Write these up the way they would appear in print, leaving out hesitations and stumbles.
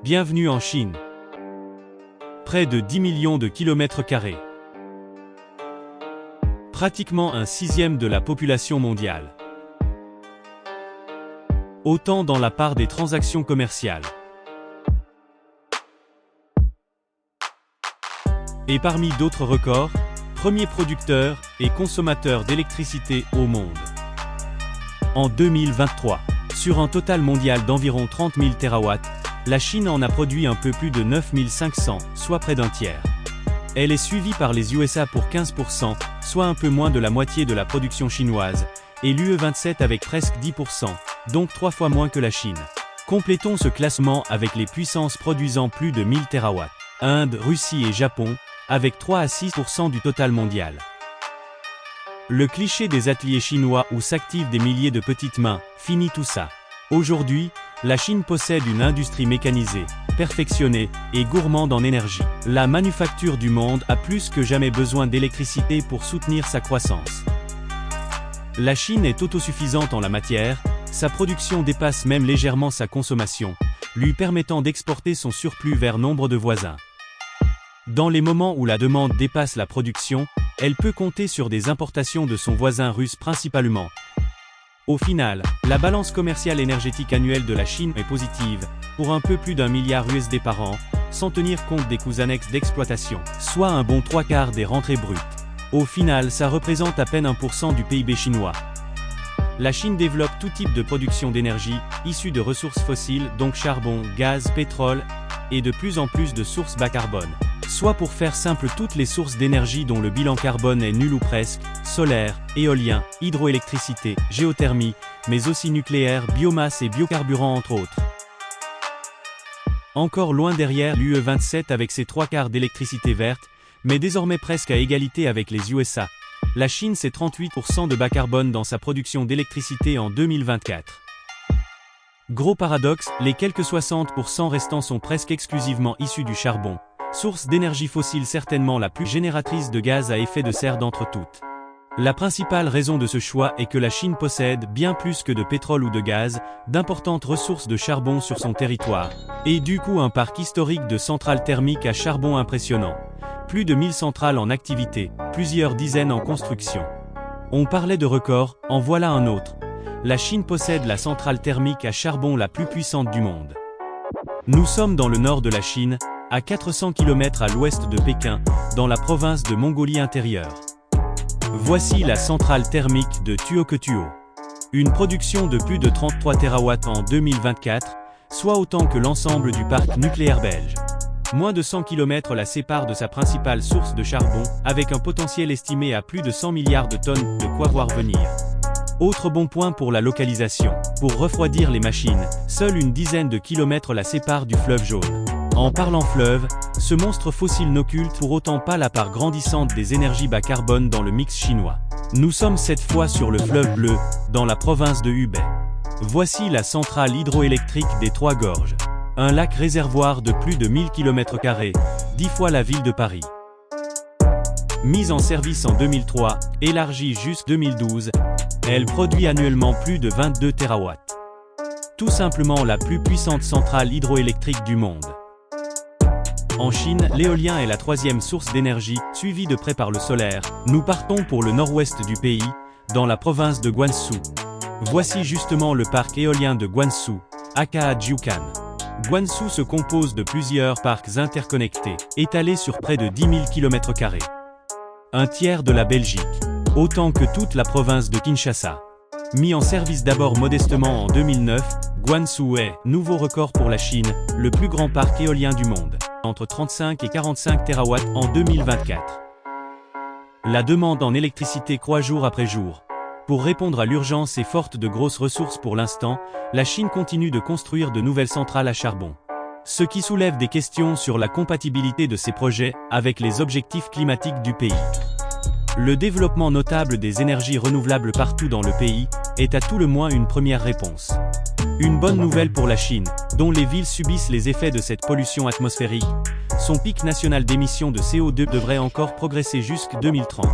Bienvenue en Chine. Près de 10 millions de kilomètres carrés. Pratiquement un sixième de la population mondiale. Autant dans la part des transactions commerciales. Et parmi d'autres records, premier producteur et consommateur d'électricité au monde. En 2023, sur un total mondial d'environ 30 000 TW, la Chine en a produit un peu plus de 9 500, soit près d'un tiers. Elle est suivie par les USA pour 15%, soit un peu moins de la moitié de la production chinoise, et l'UE27 avec presque 10%, donc 3 fois moins que la Chine. Complétons ce classement avec les puissances produisant plus de 1000 TW. Inde, Russie et Japon, avec 3 à 6% du total mondial. Le cliché des ateliers chinois où s'activent des milliers de petites mains, finit tout ça. Aujourd'hui, la Chine possède une industrie mécanisée, perfectionnée et gourmande en énergie. La manufacture du monde a plus que jamais besoin d'électricité pour soutenir sa croissance. La Chine est autosuffisante en la matière, sa production dépasse même légèrement sa consommation, lui permettant d'exporter son surplus vers nombre de voisins. Dans les moments où la demande dépasse la production, elle peut compter sur des importations de son voisin russe principalement. Au final, la balance commerciale énergétique annuelle de la Chine est positive, pour un peu plus d'1 milliard USD par an, sans tenir compte des coûts annexes d'exploitation, soit un bon 3/4 des rentrées brutes. Au final, ça représente à peine 1% du PIB chinois. La Chine développe tout type de production d'énergie, issue de ressources fossiles, donc charbon, gaz, pétrole, et de plus en plus de sources bas carbone. Soit pour faire simple toutes les sources d'énergie dont le bilan carbone est nul ou presque, solaire, éolien, hydroélectricité, géothermie, mais aussi nucléaire, biomasse et biocarburants entre autres. Encore loin derrière l'UE27 avec ses 3/4 d'électricité verte, mais désormais presque à égalité avec les USA. La Chine c'est 38% de bas carbone dans sa production d'électricité en 2024. Gros paradoxe, les quelques 60% restants sont presque exclusivement issus du charbon. Source d'énergie fossile certainement la plus génératrice de gaz à effet de serre d'entre toutes. La principale raison de ce choix est que la Chine possède, bien plus que de pétrole ou de gaz, d'importantes ressources de charbon sur son territoire, et du coup un parc historique de centrales thermiques à charbon impressionnant. Plus de 1000 centrales en activité, plusieurs dizaines en construction. On parlait de record, en voilà un autre. La Chine possède la centrale thermique à charbon la plus puissante du monde. Nous sommes dans le nord de la Chine, à 400 km à l'ouest de Pékin, dans la province de Mongolie intérieure. Voici la centrale thermique de Tuoketuo. Une production de plus de 33 TW en 2024, soit autant que l'ensemble du parc nucléaire belge. Moins de 100 km la sépare de sa principale source de charbon, avec un potentiel estimé à plus de 100 milliards de tonnes, de quoi voir venir. Autre bon point pour la localisation. Pour refroidir les machines, seule une dizaine de kilomètres la sépare du fleuve Jaune. En parlant fleuve, ce monstre fossile n'occulte pour autant pas la part grandissante des énergies bas carbone dans le mix chinois. Nous sommes cette fois sur le fleuve Bleu, dans la province de Hubei. Voici la centrale hydroélectrique des Trois Gorges. Un lac réservoir de plus de 1000 km², 10 fois la ville de Paris. Mise en service en 2003, élargie jusqu'en 2012, elle produit annuellement plus de 22 TW. Tout simplement la plus puissante centrale hydroélectrique du monde. En Chine, l'éolien est la troisième source d'énergie, suivie de près par le solaire. Nous partons pour le nord-ouest du pays, dans la province de Guangzhou. Voici justement le parc éolien de Guangzhou, aka Jiuquan. Guangzhou se compose de plusieurs parcs interconnectés, étalés sur près de 10 000 km². Un tiers de la Belgique, autant que toute la province de Kinshasa. Mis en service d'abord modestement en 2009, Guangzhou est, nouveau record pour la Chine, le plus grand parc éolien du monde, entre 35 et 45 TW en 2024. La demande en électricité croît jour après jour. Pour répondre à l'urgence et forte de grosses ressources pour l'instant, la Chine continue de construire de nouvelles centrales à charbon. Ce qui soulève des questions sur la compatibilité de ces projets avec les objectifs climatiques du pays. Le développement notable des énergies renouvelables partout dans le pays est à tout le moins une première réponse. Une bonne nouvelle pour la Chine, dont les villes subissent les effets de cette pollution atmosphérique. Son pic national d'émissions de CO2 devrait encore progresser jusqu'en 2030.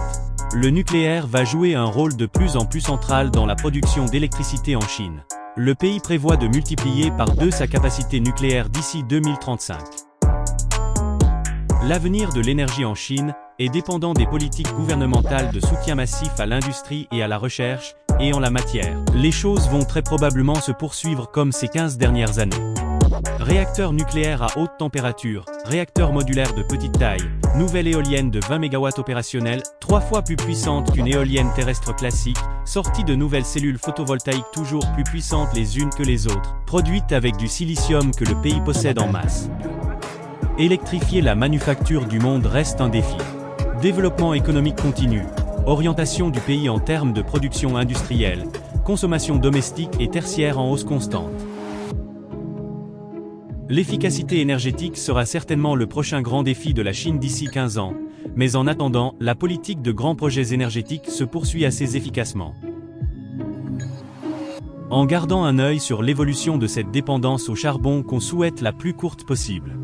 Le nucléaire va jouer un rôle de plus en plus central dans la production d'électricité en Chine. Le pays prévoit de multiplier par 2 sa capacité nucléaire d'ici 2035. L'avenir de l'énergie en Chine est dépendant des politiques gouvernementales de soutien massif à l'industrie et à la recherche, et en la matière, les choses vont très probablement se poursuivre comme ces 15 dernières années. Réacteurs nucléaires à haute température, réacteurs modulaires de petite taille, nouvelle éolienne de 20 MW opérationnelle, 3 fois plus puissante qu'une éolienne terrestre classique, sortie de nouvelles cellules photovoltaïques toujours plus puissantes les unes que les autres, produites avec du silicium que le pays possède en masse. Électrifier la manufacture du monde reste un défi. Développement économique continu, orientation du pays en termes de production industrielle, consommation domestique et tertiaire en hausse constante. L'efficacité énergétique sera certainement le prochain grand défi de la Chine d'ici 15 ans, mais en attendant, la politique de grands projets énergétiques se poursuit assez efficacement. En gardant un œil sur l'évolution de cette dépendance au charbon qu'on souhaite la plus courte possible.